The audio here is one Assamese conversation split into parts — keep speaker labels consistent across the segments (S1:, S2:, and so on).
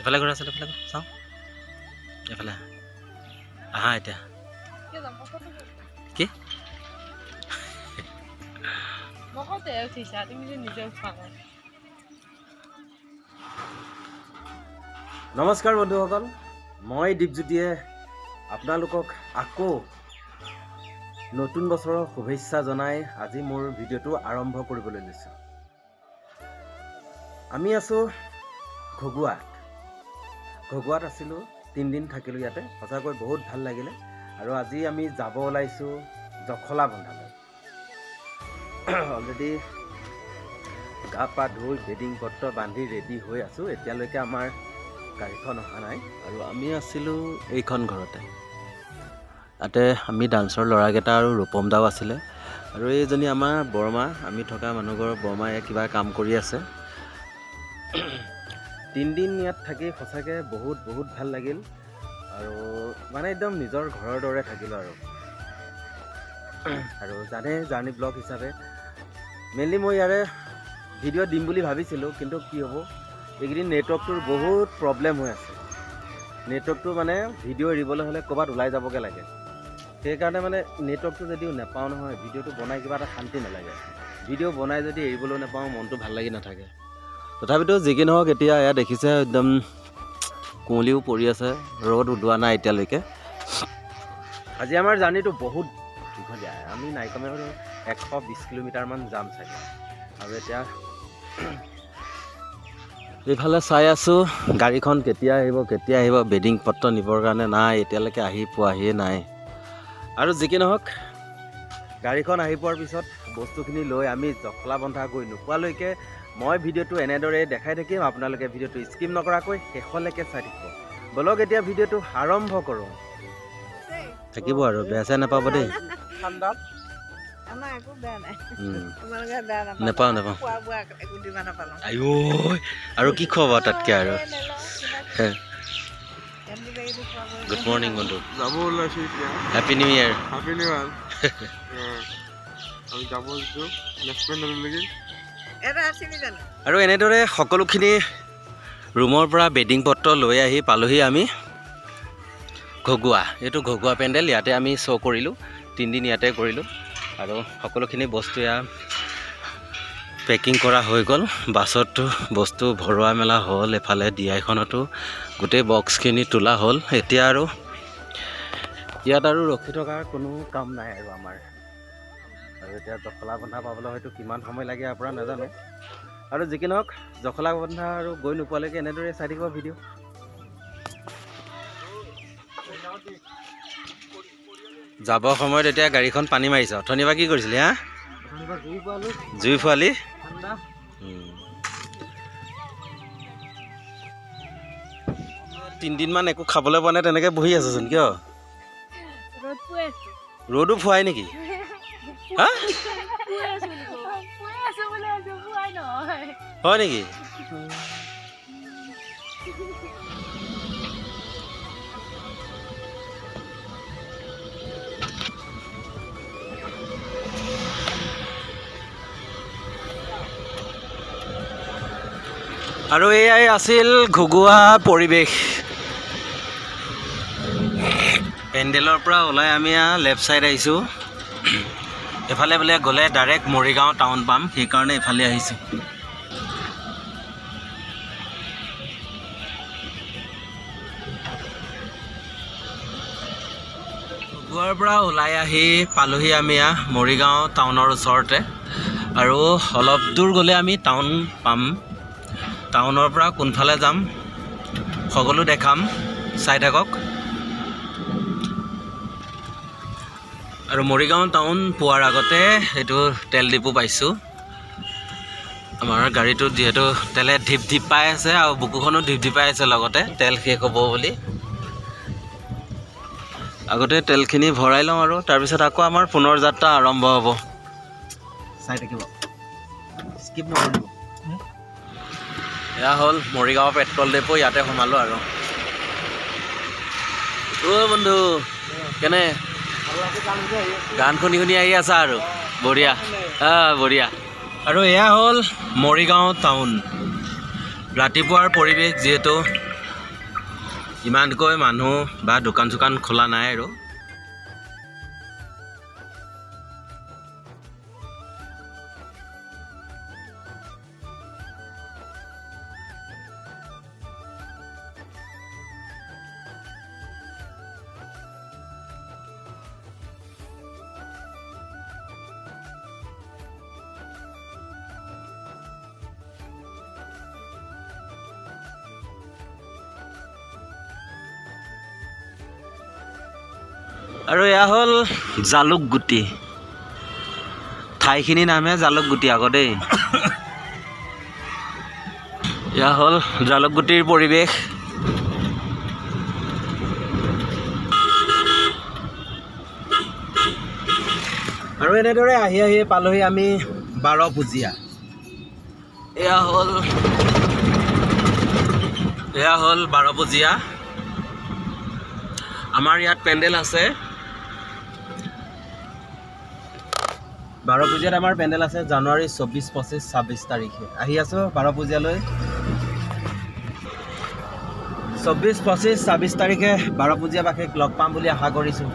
S1: এফালে ঘূৰা আছে এফালে চাওঁ এফালে আহা এতিয়া কি নমস্কাৰ বন্ধুসকল মই দীপজ্যোতিয়ে আপোনালোকক আকৌ নতুন বছৰৰ শুভেচ্ছা জনাই আজি মোৰ ভিডিঅ'টো আৰম্ভ কৰিবলৈ লৈছোঁ। আমি আছোঁ ঘগুৱাত আছিলোঁ 3 দিন থাকিলোঁ ইয়াতে। সঁচাকৈ বহুত ভাল লাগিলে আৰু আজি আমি যাব ওলাইছোঁ জখলাবন্ধালৈ। অলৰেডি গা পা ধুই বেডিং পত্ৰ বান্ধি ৰেডি হৈ আছোঁ। এতিয়ালৈকে আমাৰ গাড়ীখন অহা নাই আৰু আমি আছিলোঁ এইখন ঘৰতে। তাতে আমি ডান্সৰ ল'ৰাকেইটা আৰু ৰূপম দাও আছিলে আৰু এইজনী আমাৰ বৰমা, আমি থকা মানুহঘৰৰ বৰমায়ে কিবা কাম কৰি আছে। 3 দিন ইয়াত থাকি সঁচাকৈ বহুত ভাল লাগিল আৰু মানে একদম নিজৰ ঘৰৰ দৰে থাকিলোঁ আৰু জানে জাৰ্ণি ব্লগ হিচাপে মেইনলি মই ইয়াৰে ভিডিঅ' দিম বুলি ভাবিছিলোঁ, কিন্তু কি হ'ব এইকেইদিন নেটৱৰ্কটোৰ বহুত প্ৰব্লেম হৈ আছে। নেটৱৰ্কটো মানে ভিডিঅ' এৰিবলৈ হ'লে ক'ৰবাত ওলাই যাবগৈ লাগে। সেইকাৰণে মানে নেটৱৰ্কটো যদিও নাপাওঁ নহয়, ভিডিঅ'টো বনাই কিবা এটা শান্তি নালাগে। ভিডিঅ' বনাই যদি এৰিবলৈ নাপাওঁ মনটো ভাল লাগি নাথাকে। তথাপিতো যি কি নহওক এতিয়া এয়া দেখিছে একদম কুঁৱলীও পৰি আছে, ৰ'দ ওলোৱা নাই এতিয়ালৈকে। আজি আমাৰ জাৰ্ণিটো বহুত দীঘলীয়া। আমি নাইকমেও 120 কিলোমিটাৰমান যাম চাগে। আৰু এতিয়া এইফালে চাই আছোঁ গাড়ীখন কেতিয়া আহিব বেডিং পত্ৰ নিবৰ কাৰণে। নাই, এতিয়ালৈকে আহি পোৱাহিয়ে নাই। আৰু যি কি নহওক গাড়ীখন আহি পোৱাৰ পিছত বস্তুখিনি লৈ আমি জখলাবন্ধা গৈ নোপোৱালৈকে মই ভিডিঅ'টো এনেদৰে দেখাই থাকিম। আপোনালোকে ভিডিঅ'টো স্কিপ নকৰাকৈ শেষলৈকে চাই থাকিব। বলক এতিয়া ভিডিঅ'টো আৰম্ভ কৰোঁ। থাকিব আৰু বেয়া চেয়া নাপাব দেই। নাপাওঁ আইঅ, আৰু কি খবৰ তাতকৈ আৰু। গুড মৰ্ণিং বন্ধু।
S2: যাব ওলাইছোঁ এতিয়া।
S1: Happy new year.
S2: Happy new year. আমি যাব ওলাইছোঁ নেক্সট পেণ্ডেললৈকে।
S1: আৰু এনেদৰে সকলোখিনি ৰুমৰ পৰা বেডিং পত্ৰ লৈ আহি পালোহি আমি ঘগুৱা। এইটো ঘগুৱা পেণ্ডেল। ইয়াতে আমি শ্ব' কৰিলোঁ, 3 দিন ইয়াতে কৰিলোঁ আৰু সকলোখিনি বস্তু ইয়াত পেকিং কৰা হৈ গ'ল। বাছতো বস্তু ভৰোৱা মেলা হ'ল, এফালে DI-খনতো গোটেই বক্সখিনি তোলা হ'ল। এতিয়া আৰু ইয়াত আৰু ৰখি থকাৰ কোনো কাম নাই আৰু আমাৰ। আৰু এতিয়া জখলাবন্ধা পাবলৈ হয়তো কিমান সময় লাগে আপোনাৰ নাজানো। আৰু যি কি নহওক জখলাবন্ধা আৰু গৈ নোপোৱালৈকে এনেদৰে চাই থাকিব ভিডিঅ'। যাবৰ সময়ত এতিয়া গাড়ীখন পানী মাৰিছে। অথনিৰ পৰা কি কৰিছিলি হা? জুই ফুৱালি। 3 দিনমান একো খাবলৈ পোৱা নাই, তেনেকৈ বহি আছোচোন। কিয়? ৰ'দো ফুৱাই নেকি? হা? হয় নেকি? আৰু এয়াই আছিল ঘগুৱা পৰিৱেশ। পেণ্ডেলৰ পৰা ওলাই আমি লেফ্ট ছাইড আহিছোঁ। এফালে বোলে গ'লে ডাইৰেক্ট মৰিগাঁও টাউন পাম, সেইকাৰণে এফালে আহিছোঁ। ঘগুৱাৰ পৰা ওলাই আহি পালোহি আমি মৰিগাঁও টাউনৰ ওচৰতে। আৰু অলপ দূৰ গ'লে আমি টাউন পাম। টাউনৰ পৰা কোনফালে যাম সকলো দেখাম, চাই থাকক। আৰু মৰিগাঁও টাউন পোৱাৰ আগতে এইটো তেল ডিপু পাইছোঁ। আমাৰ গাড়ীটোত যিহেতু তেলে ঢিপ পাই আছে আৰু বুকুখনো ঢিপ পাই আছে, লগতে তেল শেষ হ'ব বুলি। আগতে তেলখিনি ভৰাই লওঁ আৰু তাৰপিছত আকৌ আমাৰ পুনৰ যাত্ৰা আৰম্ভ হ'ব। চাই থাকিব, স্কিপ নকৰিব। এয়া হ'ল মৰিগাঁও পেট্ৰল ডিপু। ইয়াতে সোমালোঁ আৰু। অ' বন্ধু কেনে? গান শুনি আহি আছা আৰু বঢ়িয়া। বঢ়িয়া। আৰু এয়া হ'ল মৰিগাঁও টাউন। ৰাতিপুৱাৰ পৰিৱেশ যিহেতু ইমানকৈ মানুহ বা দোকান চোকান খোলা নাই আৰু আৰু এয়া হ'ল জালুকগুটি ঠাইখিনিৰ নামহে জালুকগুটি আকৌ দেই এয়া হ'ল জালুকগুটিৰ পৰিৱেশ আৰু এনেদৰে আহি আহি পালোহি আমি 12 পূজীয়া এয়া হ'ল 12 পূজীয়া আমাৰ ইয়াত পেণ্ডেল আছে 12 পূজীয়াত আমাৰ পেণ্ডেল আছে জানুৱাৰী 24, 25, 26 তাৰিখে আহি আছো 12 পূজীয়ালৈ 24, 25, 26 তাৰিখে 12 পূজীয়াবাসীক লগ পাম বুলি আশা কৰিছোঁ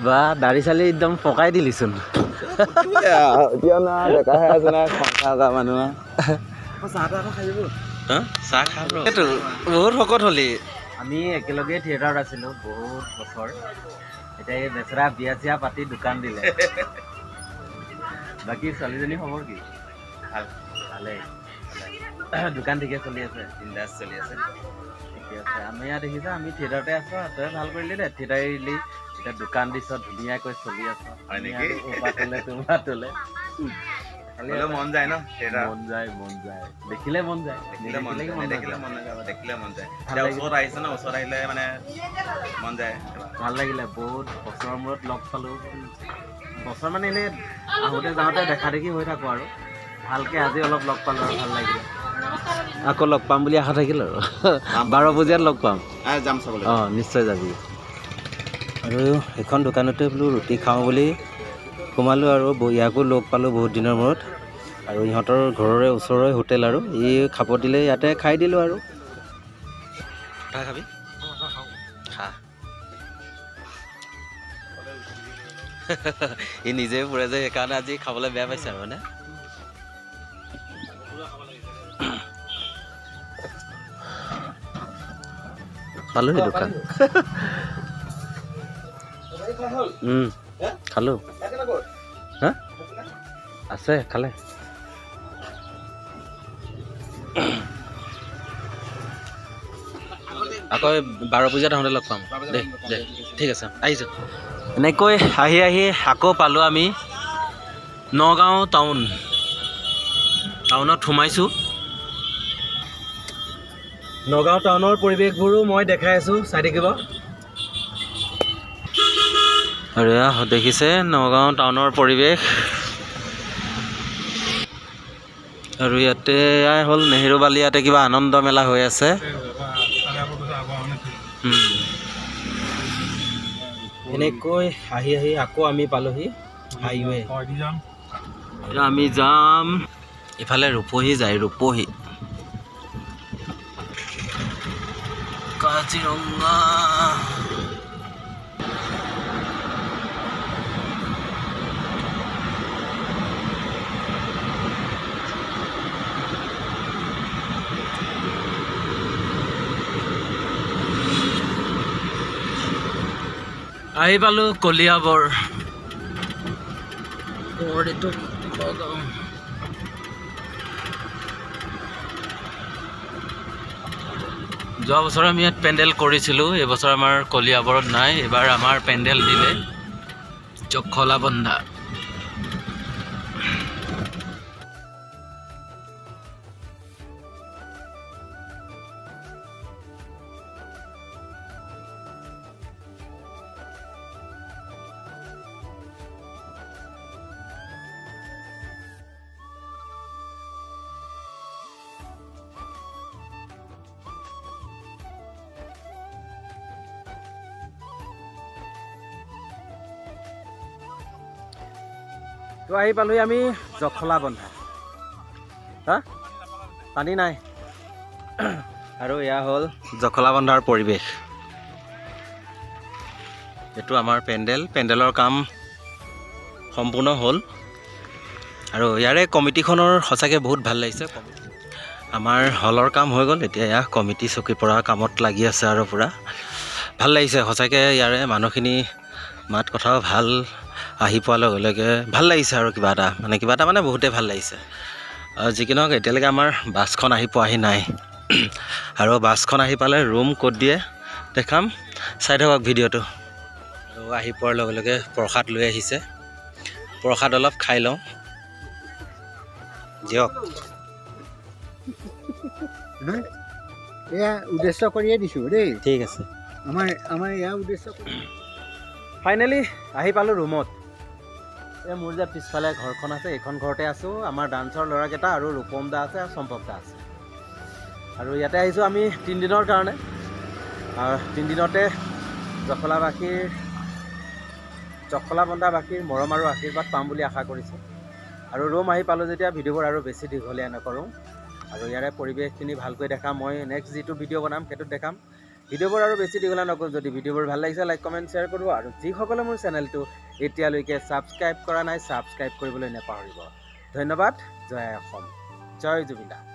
S1: বা দাড়ি চালি একদম পকাই দিলিচোন
S2: এতিয়া না ডেকাহে আছে না সংসাৰ মানুহ
S1: চাহ খাব এইটো বহুত শকত হ'লি আমি একেলগে থিয়েটাৰত আছিলোঁ বহুত বছৰ এতিয়া এই বেচেৰা বিয়া চিয়া পাতি দোকান দিলে বাকী ছোৱালীজনী খবৰ কি ভালেই দোকান ঠিকে চলি আছে বিন্দাছ চলি আছে ঠিকে আছে আমি ইয়াত দেখিছা আমি থিয়েটাৰতে আছোঁ তই ভাল কৰিলি দে থিয়েটাৰ এৰিলি এতিয়া দোকান দিছ ধুনীয়াকৈ চলি আছ তোলে
S2: মন যায় ন
S1: মন যায় দেখিলে মন যায়
S2: ওচৰত আহিছে ন ওচৰত আহিলে মানে মন যায়
S1: ভাল লাগিলে বহুত বছৰৰ মূৰত লগ পালোঁ বছৰ মানে এনেই আহোঁতে যাওঁতে দেখা দেখি হৈ থাকোঁ আৰু ভালকৈ আজি অলপ লগ পালোঁ আৰু ভাল লাগিলে আকৌ লগ পাম বুলি আশা থাকিল আৰু 12 পূজীয়াত লগ পাম
S2: যাম চাবলৈ
S1: অঁ নিশ্চয় যাবি আৰু এখন দোকানতে বোলো ৰুটি খাওঁ বুলি সোমালোঁ আৰু ইয়াকো লগ পালোঁ বহুত দিনৰ মূৰত আৰু ইহঁতৰ ঘৰৰে ওচৰৰে হোটেল আৰু ই খাব দিলে ইয়াতে খাই দিলোঁ আৰু খাবি খা ই নিজে ফুৰে যে সেইকাৰণে আজি খাবলৈ বেয়া পাইছে আৰু মানে পালোহি দোকান খালোঁ হা আছে খালে আকৌ 12 পূজাত আহোঁতে লগ পাম দেই দে ঠিক আছে আহিছোঁ এনেকৈ আহি আহি আকৌ পালোঁ আমি নগাঁও টাউনত সোমাইছোঁ নগাঁও টাউনৰ পৰিৱেশবোৰো মই দেখাই আছোঁ চাই থাকিব আৰু এয়া দেখিছে নগাঁও টাউনৰ পৰিৱেশ আৰু ইয়াতে এয়াই হ'ল নেহেৰুবালি ইয়াতে কিবা আনন্দ মেলা হৈ আছে এনেকৈ আহি আহি আকৌ আমি পালোহি হাইৱে আমি যাম ইফালে ৰূপহী যায় ৰূপহী কাজিৰঙা আহি পালোঁ কলিয়াবৰ এইটো যোৱা বছৰ আমি ইয়াত পেণ্ডেল কৰিছিলোঁ এইবছৰ আমাৰ কলিয়াবৰত নাই এইবাৰ আমাৰ পেণ্ডেল দিলে জখলাবন্ধা তো আহি পালোহি আমি জখলা বন্ধা হা পানী নাই আৰু এয়া হ'ল জখলা বন্ধাৰ পৰিৱেশ এইটো আমাৰ পেণ্ডেলৰ কাম সম্পূৰ্ণ হ'ল আৰু ইয়াৰে কমিটিখনৰ সঁচাকৈ বহুত ভাল লাগিছে আমাৰ হলৰ কাম হৈ গ'ল এতিয়া এয়া কমিটি চকী পৰা কামত লাগি আছে আৰু পূৰা ভাল লাগিছে সঁচাকৈ ইয়াৰে মানুহখিনি মাত কথাও ভাল আহি পোৱাৰ লগে লগে ভাল লাগিছে আৰু কিবা এটা মানে বহুতেই ভাল লাগিছে আৰু যি কি নহওক এতিয়ালৈকে আমাৰ বাছখন আহি পোৱাহি নাই আৰু বাছখন আহি পালে ৰুম ক'ত দিয়ে দেখাম চাই থাকক ভিডিঅ'টো আৰু আহি পোৱাৰ লগে লগে প্ৰসাদ লৈ আহিছে প্ৰসাদ অলপ খাই লওঁ দিয়ক
S3: এয়া উদ্দেশ্য কৰিয়ে দিছোঁ দেই
S1: ঠিক আছে
S3: আমাৰ এয়া উদ্দেশ্য
S1: ফাইনেলি আহি পালোঁ ৰুমত এই মোৰ যে পিছফালে ঘৰখন আছে এইখন ঘৰতে আছোঁ আমাৰ ডান্সৰ ল'ৰাকেইটা আৰু ৰূপম দা আছে আৰু সম্ভৱ দা আছে আৰু ইয়াতে আহিছোঁ আমি 3 দিনৰ কাৰণে আৰু 3 দিনতে জখলা বন্ধাবাসীৰ মৰম আৰু আশীৰ্বাদ পাম বুলি আশা কৰিছোঁ আৰু ৰুম আহি পালোঁ যেতিয়া ভিডিঅ'বোৰ আৰু বেছি দীঘলীয়া নকৰোঁ আৰু ইয়াৰে পৰিৱেশখিনি ভালকৈ দেখাম মই নেক্সট যিটো ভিডিঅ' বনাম সেইটোত দেখাম ভিডিঅ'বোৰ আৰু বেছি দীঘলীয়া নকৰোঁ যদি ভিডিঅ'বোৰ ভাল লাগিছে লাইক কমেণ্ট শ্বেয়াৰ কৰিব আৰু যিসকলে মোৰ চেনেলটো এতিয়ালৈকে ছাবস্ক্ৰাইব কৰা নাই ছাবস্ক্ৰাইব কৰিবলৈ নাপাহৰিব ধন্যবাদ জয় অসম জয় জুবিন দা